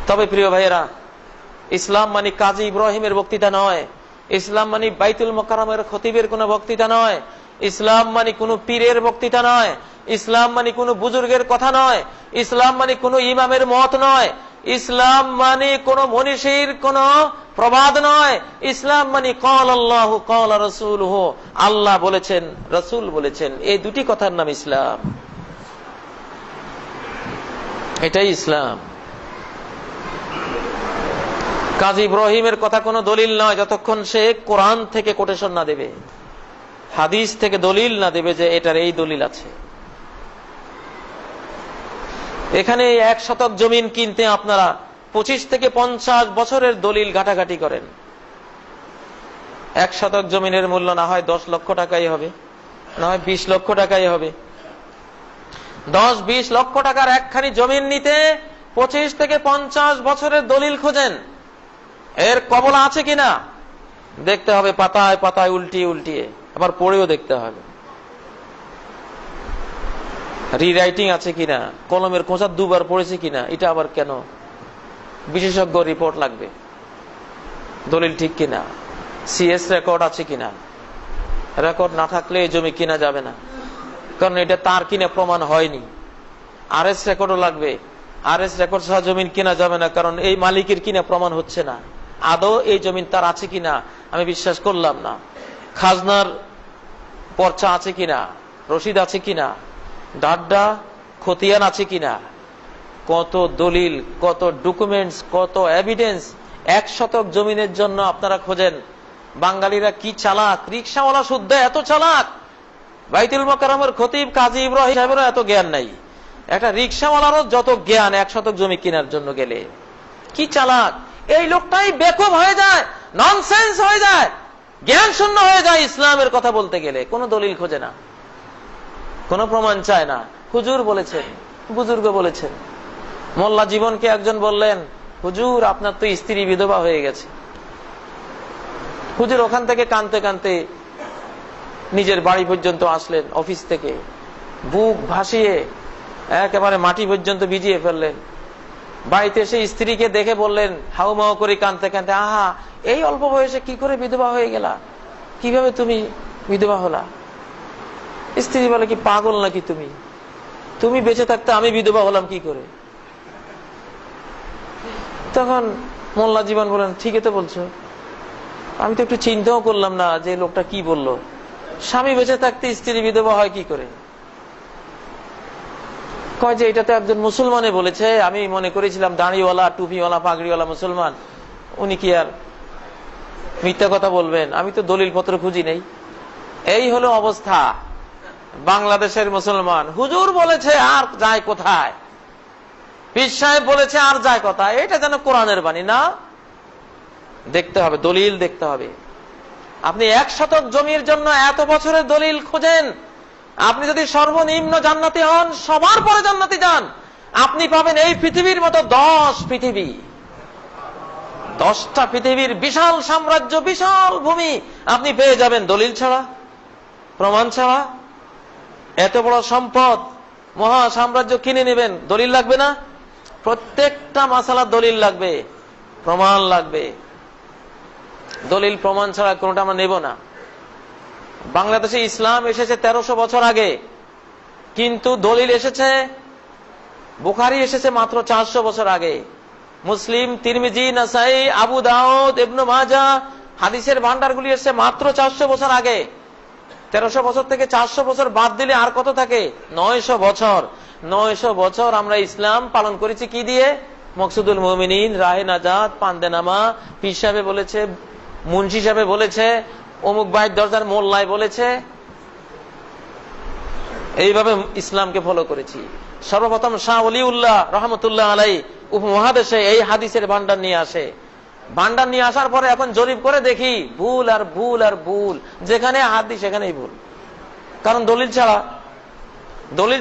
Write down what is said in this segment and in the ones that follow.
তবে প্রিয় ভাইয়েরা, ইসলাম মানে কাজী ইব্রাহিমের বক্তৃতা নয়, ইসলাম মানে বাইতুল মোকাররমের খতিবের কোনো বক্তৃতা নয়, ইসলাম মানে কোনো পীরের বক্তৃতা নয়, ইসলাম মানে কোনো বুজুর্গের কথা নয়, ইসলাম মানে কোনো ইমামের মত নয়, ইসলাম মানে কোনো মনীষীর কোনো প্রবাদ নয়। ইসলাম মানে ক্বাল আল্লাহু ক্বাল রাসূলুহু, আল্লাহ বলেছেন, রাসূল বলেছেন, এই দুটি কথার নাম ইসলাম। এটাই ইসলাম। কাজী ইব্রাহিমের কথা কোনো দলিল নয় যতক্ষণ সে কোরআন থেকে কোটেশন না দেবে, হাদিস থেকে দলিল না দেবে যে এটার এই দলিল আছে। এখানে 1 শতক জমিন কিনতে আপনারা 25 থেকে 50 বছরের দলিল ঘাটাঘাটি করেন। 1 শতক জমিনের মূল্য না হয় 10 লক্ষ টাকাই হবে, না হয় 20 লক্ষ টাকাই হবে। 10-20 লক্ষ টাকার একখানি জমিন নিতে 25 থেকে 50 বছরের দলিল খোঁজেন। এর কবলা আছে কিনা দেখতে হবে, পাতায় পাতায় উল্টিয়ে উল্টিয়ে, আবার পড়েও দেখতে হবে রিরাইটিং আছে কিনা, কলমের খোঁচা 2 বার পড়েছে কিনা, এটা আবার কেন, বিশেষজ্ঞ রিপোর্ট লাগবে, দলিল ঠিক কিনা, সিএস রেকর্ড আছে কিনা। রেকর্ড না থাকলে এই জমি কিনা যাবে না, কারণ এটা তার কিনা প্রমাণ হয়নি। আরএস রেকর্ডও লাগবে, আরএস রেকর্ড ছাড়া জমিন কিনা যাবে না, কারণ এই মালিকের কিনা প্রমাণ হচ্ছে না। আদৌ এই জমিন তার আছে কিনা আমি বিশ্বাস করলাম না। খাজনার পর্চা আছে কিনা, রসিদ আছে কিনা, ডাড্ডা খতিয়ান আছে কিনা, কত দলিল, কত ডকুমেন্টস, কত এভিডেন্স 1 শতক জমিনের জন্য আপনারা খোঁজেন। বাঙালিরা কি চালাক, রিকশাওয়ালা শুদ্ধ এত চালাক, বাইতুল মোকাররমের খতিব কাজী ইব্রাহিম সাহেবেরও এত জ্ঞান নাই, একটা রিকশাওয়ালারও যত জ্ঞান 1 শতক জমি কেনার জন্য গেলে। কি চালাক এই লোকটাই, বেকুব হয়ে যায়, ননসেন্স হয়ে যায়, জ্ঞান শূন্য হয়ে যায় ইসলামের কথা বলতে গেলে। কোনো দলিল খোঁজে না, কোনো প্রমাণ চায় না। হুজুর বলেছেন, বুজুর্গ বলেছেন। মোল্লা জীবনকে একজন বললেন, হুজুর আপনার তো স্ত্রী বিধবা হয়ে গেছে। হুজুর ওখান থেকে কাঁদতে কাঁদতে নিজের বাড়ি পর্যন্ত আসলেন, অফিস থেকে বুক ভাসিয়ে একেবারে মাটি পর্যন্ত ভিজিয়ে ফেললেন। বাড়িতে এসে স্ত্রীকে দেখে বললেন হাউমাউ করে কাঁদতে কাঁদতে, আহা এই অল্প বয়সে কি করে বিধবা হয়ে গেলা, কিভাবে তুমি বিধবা হলা? স্ত্রী বলে, কি পাগল নাকি তুমি, তুমি বেঁচে থাকতে আমি বিধবা হলাম কি করে? তখন মোল্লা জীবন বলেন, ঠিকই তো বলছো, আমি তো একটু চিন্তাও করলাম না যে লোকটা কি বললো, স্বামী বেঁচে থাকতে স্ত্রী বিধবা হয় কি করে? কয় যে এটা তো একজন মুসলমানে বলেছে, আমি মনে করেছিলাম দাড়িওয়ালা টুপিওয়ালা পাগড়িওয়ালা মুসলমান, উনি কি আর মিথ্যা কথা বলবেন, আমি তো দলিল পত্র খুঁজি নেই। এই হলো অবস্থা বাংলাদেশের মুসলমান। হুজুর বলেছে আর যায় কোথায়, পীর সাহেব বলেছে আর যায় কোথায়, এটা যেন কোরআনের বাণী না। দেখতে হবে, দলিল দেখতে হবে। আপনি 1 শতক জমির জন্য এত বছরের দলিল খোঁজেন, আপনি যদি সর্বনিম্ন জান্নাতি হন, সবার পরে জান্নাতি যান, আপনি পাবেন এই পৃথিবীর মতো 10 পৃথিবী, 10টা পৃথিবীর বিশাল সাম্রাজ্য, বিশাল ভূমি আপনি পেয়ে যাবেন দলিল ছাড়া, প্রমাণ ছাড়া। এত বড় সম্পদ, মহা সাম্রাজ্য কিনে নেবেন, দলিল লাগবে না? প্রত্যেকটা মাসালা দলিল লাগবে, প্রমাণ লাগবে। দলিল প্রমাণ ছাড়া কোনটা আমরা নেব না। বাংলাদেশে ইসলাম এসেছে 1300 বছর আগে, কিন্তু দলিল এসেছে, বুখারী এসেছে মাত্র 400 বছর আগে। মুসলিম, তিরমিজি, নাসাই, আবু দাউদ, ইবনে মাজাহ হাদিসের ভান্ডারগুলি এসেছে মাত্র 400 বছর আগে। 1300 বছর থেকে 400 বছর বাদ দিলে আর কত থাকে? 900 বছর। 900 বছর আমরা ইসলাম পালন করেছি কি দিয়ে? মকসুদুল মুমিনিন, রাহে নাজাত, পান্দেনামা, পীর সাহেব বলেছে, মুন্সি সাহেব বলেছে, অমুক ভাইয়ের দরজার মোল্লাই বলেছে, এইভাবে ইসলামকে ফলো করেছি। সর্বপ্রথম শাহ ওলিউল্লাহ রহমতুল্লাহ আলাই উপমহাদেশে এই হাদিসের ভান্ডার নিয়ে আসে। ভান্ডার নিয়ে আসার পরে এখন জরিপ করে দেখি ভুল আর ভুল আর ভুল, যেখানে হাদিস সেখানেই ভুল। কারণ দলিল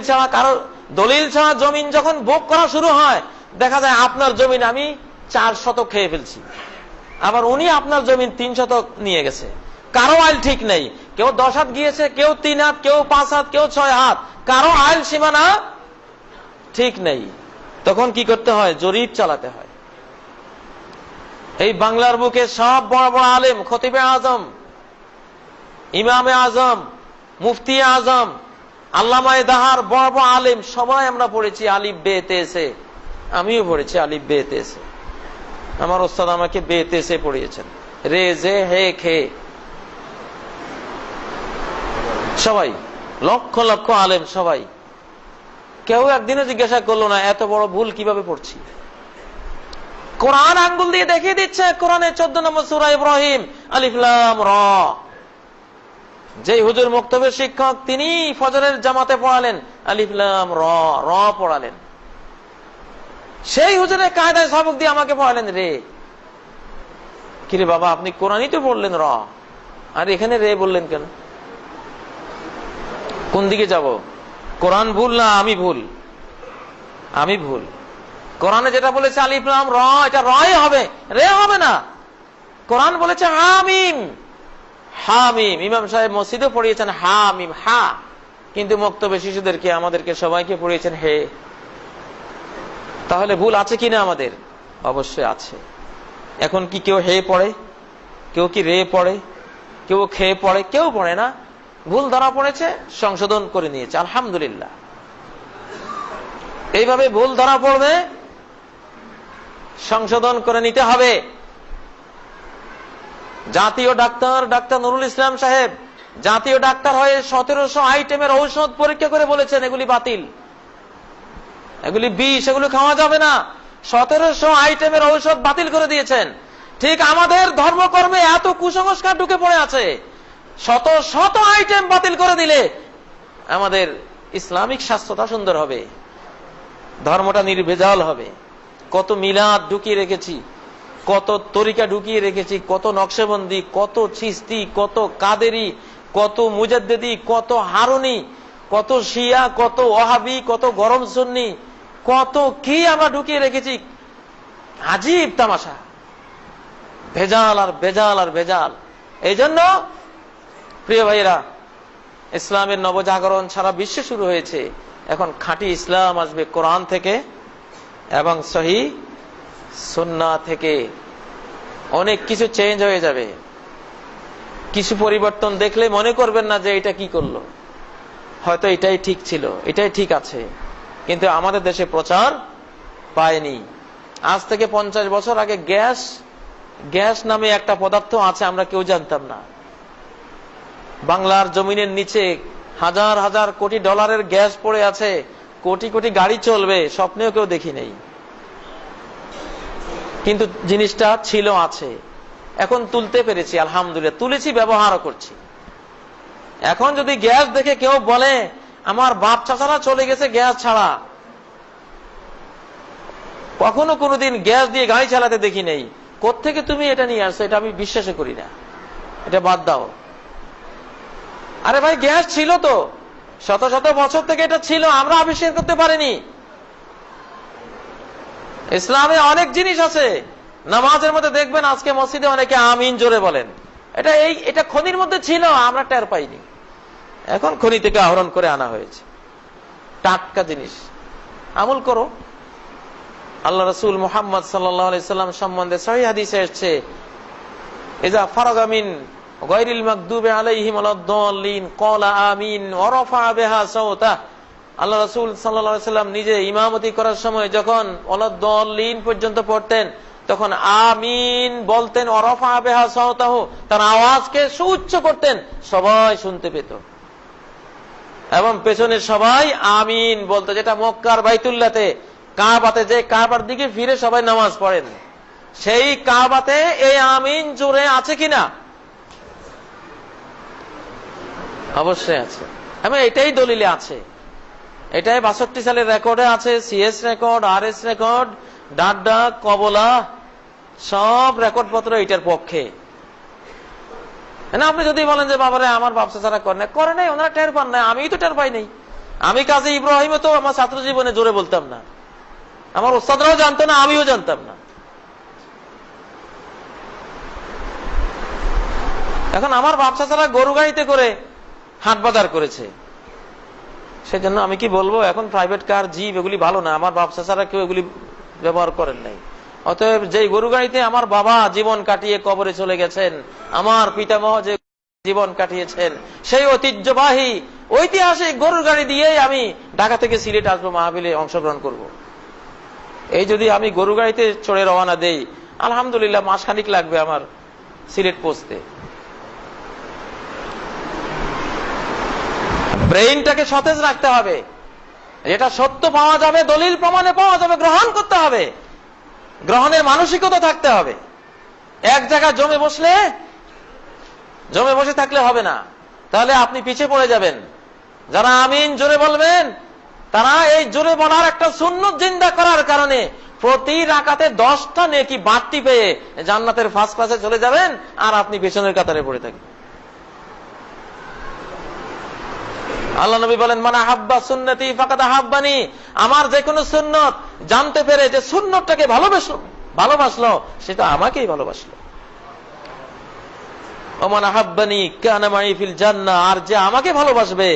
ছাড়া কারো দলিল ছাড়া জমিন যখন ভোগ করা শুরু হয়, দেখা যায় আপনার জমিন আমি 4 শতক খেয়ে ফেলছি, আবার উনি আপনার জমিন 3 শতক নিয়ে গেছে। কারো আইল ঠিক নেই, কেউ 10 হাত গিয়েছে, কেউ 3 হাত, কেউ 5 হাত, কেউ 6 হাত, কারো আইল সীমানা ঠিক নেই। তখন কি করতে হয়? জরিপ চালাতে হয়। এই বাংলার বুকে সব বড় বড় আলেম, খতিবে আজম, ইমামে আজম, মুফতি আজম, আল্লামায়ে দাহার, বড় বড় আলেম সবাই আমরা পড়েছি আলিফ বে তে সে। আমিও পড়েছি আলিফ বে তে সে। আমার ওস্তাদ আমাকে বে তে সে পড়িয়েছেন, রে জে হে খে। সবাই লক্ষ লক্ষ আলেম, সবাই। কেউ একদিনও জিজ্ঞাসা করলো না এত বড় ভুল কিভাবে পড়ছি। কোরআন আঙ্গুল দিয়ে দেখিয়ে দিচ্ছে। কোরআনের 14 নম্বর সূরা ইব্রাহিম, আলিফ লাম র। যে হুজুর মক্তবের শিক্ষক, তিনি ফজরের জামাতে পড়ালেন আলিফ লাম র, র পড়ালেন। সেই হুজুরের কায়দায় সবক দিয়ে আমাকে পড়ালেন রে। কিরে বাবা, আপনি কোরআনই তো পড়লেন র, আর এখানে রে বললেন কেন? কোন দিকে যাব? কোরআন ভুল না আমি ভুল? আমি ভুল। কোরআনে যেটা বলেছে আলিফ লাম র, এটা রই হবে, রে হবে না। কোরআন বলেছে হামিম, হামিম। ইমাম সাহেব মসজিদে পড়িয়েছেন হামিম, হা, কিন্তু মক্তবে শিশুদেরকে, আমাদেরকে সবাইকে পড়িয়েছেন হে। তাহলে ভুল আছে কিনা আমাদের? অবশ্যই আছে। এখন কি কেউ হে পড়ে? কেউ কি রে পড়ে? কেউ খে পড়ে? কেউ পড়ে না। ভুল ধরা পড়েছে, সংশোধন করে নিয়েছে, আলহামদুলিল্লাহ। এইভাবে ভুল ধরা পড়বে, সংশোধন করে নিতে হবে। জাতীয় ডাক্তার, ডাক্তার নুরুল ইসলাম সাহেব, জাতীয় ডাক্তার হয়ে 1700 আইটেমের ঔষধ পরীক্ষা করে বলেছেন এগুলি বাতিল, এগুলি বিষ, এগুলি খাওয়া যাবে না। 1700 আইটেমের ঔষধ বাতিল করে দিয়েছেন। ঠিক আমাদের ধর্মকর্মে এত কুসংস্কার ঢুকে পড়ে আছে। শত শত আইটেম বাতিল করে দিলে আমাদের ইসলামিক স্বাস্থ্যটা সুন্দর হবে, ধর্মটা নির্ভেজাল হবে। কত মিলাদ ঢুকিয়ে রেখেছি, কত তরিকা ঢুকিয়ে রেখেছি, কত নকশবন্দি, কত চিস্তি, কত কাদেরি, কত মুজাদ্দেদি, কত হারুনি, কত শিয়া, কত ওয়াহাবি, কত গরম সুন্নি, কত কি আমরা ঢুকিয়ে রেখেছি। আজীব তামাশা, ভেজাল আর ভেজাল আর ভেজাল। এই জন্য প্রিয় ভাইরা, ইসলামের নবজাগরণ সারা বিশ্বে শুরু হয়েছে। এখন খাঁটি ইসলাম আসবে কোরআন থেকে এবং সহি সুন্নাহ থেকে। অনেক কিছু চেঞ্জ হয়ে যাবে। কিছু পরিবর্তন দেখলে মনে করবেন না যে এটা কি করলো, হয়তো এটাই ঠিক ছিল, এটাই ঠিক আছে, কিন্তু আমাদের দেশে প্রচার পায়নি। আজ থেকে 50 বছর আগে গ্যাস নামে একটা পদার্থ আছে, আমরা কেউ জানতাম না। বাংলার জমিনের নিচে হাজার হাজার কোটি ডলারের গ্যাস পড়ে আছে, কোটি কোটি গাড়ি চলবে, স্বপ্নেও কেউ দেখি নেই। কিন্তু জিনিসটা ছিল, আছে। এখন তুলতে পেরেছি, আলহামদুলিল্লাহ, তুলেছি, ব্যবহারও করছি। এখন যদি গ্যাস দেখে কেউ বলে আমার বাপ চাচারা চলে গেছে গ্যাস ছাড়া, কখনো কোনোদিন গ্যাস দিয়ে গাড়ি চালাতে দেখি নেই, কোত্থেকে তুমি এটা নিয়ে আসছো, এটা আমি বিশ্বাস করি না, এটা বাদ দাও। আরে ভাই, গ্যাস ছিল তো, শত শত বছর থেকে এটা ছিল, আমরা আবিষ্কার করতে পারিনি। ইসলামে অনেক জিনিস আছে। নামাজের মধ্যে দেখবেন আজকে মসজিদে অনেকে আমিন জোরে বলেন, এটা খনির মধ্যে ছিল, আমরা টের পাইনি। এখন খনি থেকে আহরণ করে আনা হয়েছে, টাটকা জিনিস। আমল করো। আল্লাহ রাসূল মুহাম্মদ সাল্লাল্লাহু আলাইহি সাল্লাম সম্বন্ধে সহিহ হাদিসে এসেছে, ইজা ফারাগা মিন গায়রিল মাগদুবি আলাইহিম ওয়ালাদ-দাল্লিন ক্বালা আমিন ওয়া রাফা বিহা সাওতা। আল্লাহ রাসূল সাল্লাল্লাহু আলাইহি সাল্লাম নিজে ইমামতি করার সময় যখন ওয়ালাদ-দাল্লিন পর্যন্ত পড়তেন, তখন আমিন বলতেন, ওয়া রাফা বিহা সাওতাহু, তার আওয়াজকে সুউচ্চ করতেন, সবাই শুনতে পেত। এবং পেছনে সবাই আমিন বলতো, যেটা মক্কার বাইতুল্লাহতে, কাবাতে, যে কাবার দিকে ফিরে সবাই নামাজ পড়েন, সেই কাবাতে এই আমিন জোরে আছে কিনা? অবশ্যই আছে। এবং এটাই দলিলে আছে, এটাই 62 সালের রেকর্ডে আছে, সিএস রেকর্ড, আরএস রেকর্ড, ডাড্ডা, কবলা, সব রেকর্ড পত্র এটার পক্ষে। আপনি যদি বলেন যে বাবারে আমার ব্যবসা ছাড়া করে নাই, ওনারা টের পান না, আমি তো টের পাই নাই। আমি কাজী ইব্রাহিমে তো আমার ছাত্র জীবনে জোরে বলতাম না, আমার ওস্তাদরাও জানতো না, আমিও জানতাম না। এখন আমার ব্যবসা ছাড়া গরু গাড়িতে করে হাট বাজার করেছে, সেজন্য আমি কি বলবো, এখন প্রাইভেট কার, জিপ, এগুলি ভালো না। আমার ব্যবসা ছাড়া কেউ এগুলি ব্যবহার করেন নাই, অতএব যেই গরু গাড়িতে আমার বাবা জীবন কাটিয়ে কবরে চলে গেছেন, আমার পিতামহ যে জীবন কাটিয়েছেন, সেই ঐতিহ্যবাহী ঐতিহাসিক গরুর গাড়ি দিয়েই আমি ঢাকা থেকে সিলেট আসবো, মাহফিলে অংশগ্রহণ করব। এই যদি আমি গরু গাড়িতে চড়ে রওনা দেই, আলহামদুলিল্লাহ মাসখানিক লাগবে আমার সিলেট পৌঁছতে। ব্রেইনটাকে সতেজ রাখতে হবে, যেটা সত্য পাওয়া যাবে, দলিল প্রমাণে পাওয়া যাবে, গ্রহণ করতে হবে, গ্রহণের মানসিকতা থাকতে হবে। এক জায়গায় জমে বসে থাকলে হবে না, তাহলে আপনি পিছিয়ে পড়ে যাবেন। যারা আমিন জোরে বলবেন, তারা এই জোরে বলার একটা সুন্নত জিন্দা করার কারণে প্রতি রাকাতে 10টা নেকি বাড়তি পেয়ে জান্নাতের ফার্স্ট ক্লাসে চলে যাবেন, আর আপনি পেছনের কাতারে পড়ে থাকবেন। আল্লাহ নবী বলেন, মান আহাব্বা সুন্নতি ফাকাদ আহাব্বানি, আমার যে কোনো সুন্নত জানতে পেরে যে সুন্নতটাকে ভালোবাসলো, সেটা আমাকেই ভালোবাসলো। ওমান আহাব্বানি কানা মাই ফিল জান্নাহ, আর যে আমাকে ভালোবাসবে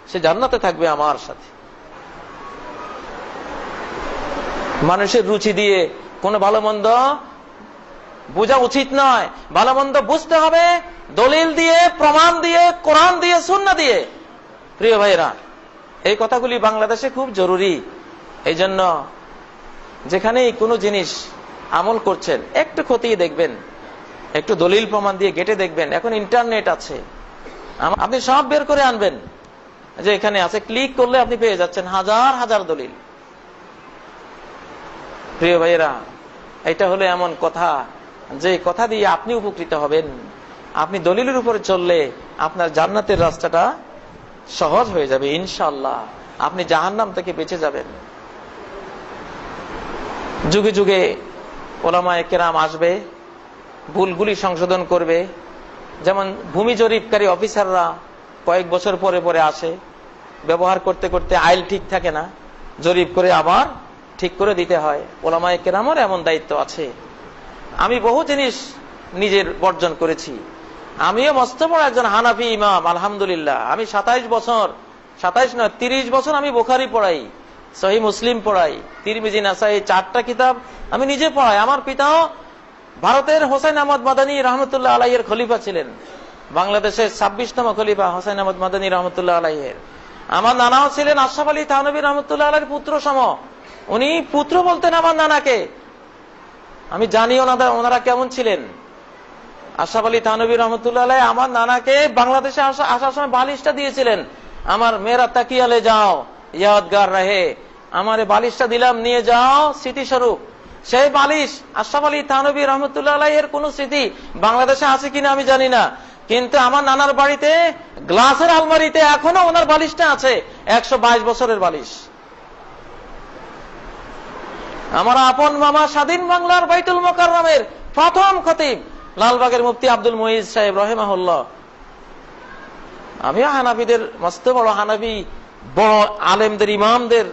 সে জান্নাতে থাকবে আমার সাথে। মানুষের রুচি দিয়ে কোনো ভালো মন্দ বোঝা উচিত নয়। ভালো মন্দ বুঝতে হবে দলিল দিয়ে, প্রমাণ দিয়ে, কোরআন দিয়ে, সুন্নাহ দিয়ে। প্রিয় ভাইরা, এই কথাগুলি বাংলাদেশে খুব জরুরি। এই জন্য যেখানেই কোনো জিনিস আমল করছেন একটু খতিয়ে দেখবেন, একটু দলিল প্রমাণ দিয়ে ঘেটে দেখবেন। এখন ইন্টারনেট আছে, আপনি সব বের করে আনবেন, যে এখানে আছে, ক্লিক করলে আপনি পেয়ে যাচ্ছেন হাজার হাজার দলিল। প্রিয় ভাইয়েরা, এটা হলো এমন কথা, যে কথা দিয়ে আপনি উপকৃত হবেন। আপনি দলিলের উপরে চললে আপনার জান্নাতের রাস্তাটা সহজ হয়ে যাবে ইনশাআল্লাহ, আপনি জাহান্নাম থেকে বেঁচে যাবেন। যুগে যুগে ওলামায়ে কেরাম আসবে, ভুলগুলি সংশোধন করবে। যেমন ভূমি জরিপকারী অফিসাররা কয়েক বছর পরে পরে আসে, ব্যবহার করতে করতে আইল ঠিক থাকে না, জরিপ করে আবার ঠিক করে দিতে হয়। ওলামায়ে কেরামের এমন দায়িত্ব আছে। আমি বহু জিনিস নিজের বর্জন করেছি। আমিও মস্ত বড় একজন হানাফি ইমাম, আলহামদুলিল্লাহ। আমি 30 বছর আমি বুখারী পড়াই, সহিহ মুসলিম পড়াই, তিরমিজি, নাসাই, 4টা কিতাব আমি নিজে পড়াই। আমার পিতাও ভারতের হোসেন আহমদ মাদানী রহমতুল্লাহ আলাইহির খলিফা ছিলেন, বাংলাদেশের 26তম খলিফা হোসেন আহমদ মাদানী রহমতুল্লাহ আলাইহির। আমার নানাও ছিলেন আশরাফ আলী থানভী রহমতুল্লাহ আলাইহির পুত্র সম। উনি পুত্র বলতেন আমার নানাকে। আমি জানিও না ওনারা কেমন ছিলেন। আশরাফ আলী থানভী রহমতুল্লাহ আলাইহি আমার নানাকে বাংলাদেশে আসার সময় বালিশটা দিয়েছিলেন। আমার মেয়েরা তাকিয়ালে যাও ইয়াদগার রহে, আমার বালিশটা দিলাম, নিয়ে যাও স্মৃতিস্বরূপ। সেই বালিশ আশরাফ আলী থানভী রহমতুল্লাহ আলাইহির কোন স্মৃতি বাংলাদেশে আছে কিনা আমি জানি না, কিন্তু আমার নানার বাড়িতে গ্লাসের আলমারিতে এখনো ওনার বালিশটা আছে, 122 বছরের বালিশ। আমার আপন মামা স্বাধীন বাংলার বাইতুল মোকাররমের প্রথম খতিব লালবাগের মুফতি আব্দুল মুইজ সাহেব রাহিমাহুল্লাহ। আমিও হানাফিদের মস্ত বড় হানাফি বড় আলেমদের ইমামদের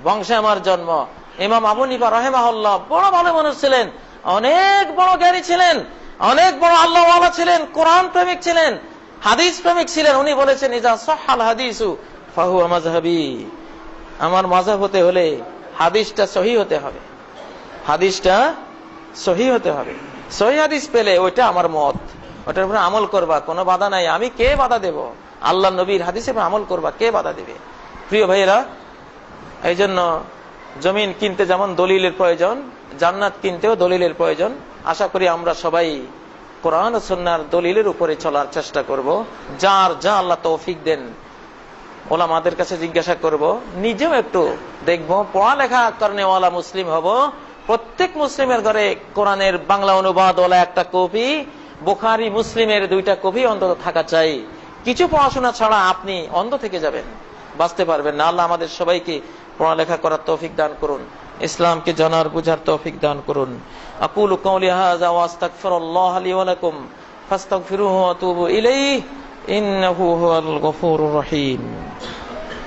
বংশে আমার জন্ম। ইমাম আবু হানিফা রাহিমাহুল্লাহ বড় ভালো মানুষ ছিলেন, অনেক বড় জ্ঞানী ছিলেন, অনেক বড় আল্লাহওয়ালা ছিলেন, কোরআন প্রেমিক ছিলেন, হাদিস প্রেমিক ছিলেন। উনি বলেছেন, ইজা সাহাল হাদিসু ফাহুয়া মাযহাবি, আমার মাযহাব হতে হলে হাদিসটা সহিহ হতে হবে, হাদিসটা সহিহ হতে হবে। সহিহ হাদিস পেলে ওইটা আমার মত, ওটার উপরে আমল করবা, কোনো বাধা নাই। আমি কে বাধা দেব? আল্লাহ নবীর হাদিসে আমল করবা, কে বাধা দেবে? প্রিয় ভাইয়েরা, এই জন্য জমিন কিনতে যেমন দলিলের প্রয়োজন, জান্নাত কিনতেও দলিলের প্রয়োজন। আশা করি আমরা সবাই কোরআন ও সুন্নাহর দলিলের উপরে চলার চেষ্টা করব। যার যা আল্লাহ তৌফিক দেন ওলামাদের কাছে জিজ্ঞাসা করব, নিজেও একটু দেখব, পড়ালেখা করেওয়ালা মুসলিম হব। প্রত্যেক মুসলিমের ঘরে কোরআনের বাংলা অনুবাদ ওলা একটা কপি, বুখারী মুসলিমের 2টা কপি অন্তত থাকা চাই। কিছু পড়াশোনা ছাড়া আপনি অন্ধ থেকে যাবেন, বাঁচতে পারবেন না। আল্লাহ আমাদের সবাইকে পড়ালেখা করার তৌফিক দান করুন, ইসলামকে জানার বুঝার তৌফিক দান করুন। আকুলু কাওলি হাযা ওয়া আস্তাগফিরুল্লাহ লি ওয়া লাকুম ফাস্তাগফিরুহু ওয়া তুবু ইলাইহি ইন্নাহু হুয়াল গফুরুর রহিম।